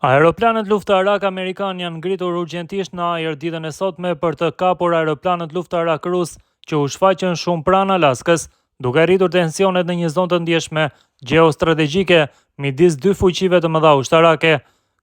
Aeroplanet luftarak amerikan janë ngritur urgjentisht në ajër ditën e sotme për të kapur aeroplanet luftarak rus që u shfaqën shumë pranë Alaskës, duke rritur tensionet në një zonë të ndjeshme gjeostrategjike midis dy fuqive të mëdha ushtarake.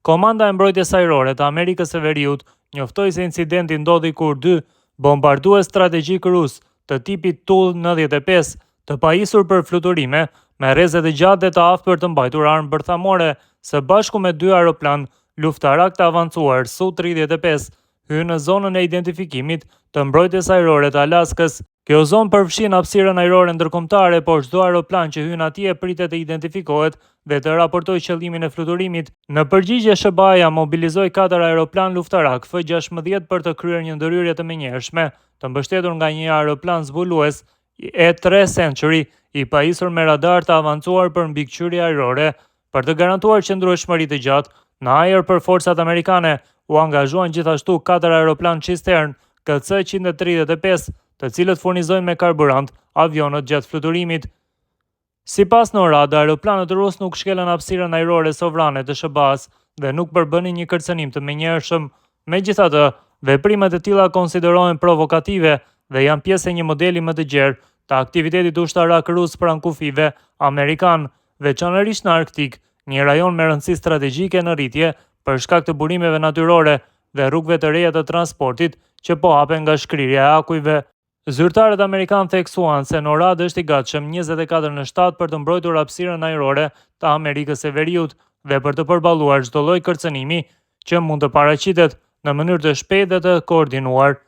Komanda e mbrojtjes ajrore të Amerikës së Veriut njoftoi se incidenti ndodhi kur dy bombardues strategjik rus të tipit Tu-95 të pajisur për fluturime me rreze të gjatë dhe të aftë për të mbajtur armë bërthamore, së bashku me dy aeroplan luftarak të avancuar Su-35 hyrë në zonën e identifikimit të mbrojtjes ajrore të Alaskës. Kjo zonë përfshin hapësirën ajrore ndërkombëtare, por çdo aeroplan që hyn atje pritet të identifikohet dhe të raportojë qëllimin e fluturimit. Në përgjigje, SBA mobilizoi 4 aeroplan luftarak F-16 për të kryer një ndërhyrje të menjëhershme, të mbështetur nga një aeroplan zbulues E-3 Century i pajisur me radar të avancuar për mbikëqyrje ajrore. Për të garantuar qëndrueshmëri të gjatë në ajër për forcat amerikane, u angazhuan gjithashtu 4 aeroplan cistern KC-135, të cilët furnizojnë me karburant avionët gjatë fluturimit. Sipas NORAD, aeroplanet rus nuk shkelën hapësirën ajrore sovrane të SBA-s dhe nuk përbënin një kërcënim të menjëhershëm. Megjithatë, veprimet e tilla konsiderohen provokative dhe janë pjesë e një modeli më të gjerë të aktivitetit ushtarak rus pranë kufive amerikan, veçanërisht në Arktik, një rajon me rëndësi strategjike në rritje për shkak të burimeve natyrore dhe rrugëve të reja të transportit që po hapen nga shkrirja e akujve. Zyrtarët amerikan theksuan se NORAD është i gatshëm 24/7 për të mbrojtur hapësirën ajrore të Amerikës së Veriut dhe për të përballuar çdo lloj kërcënimi që mund të paraqitet në mënyrë të shpejtë dhe të koordinuar.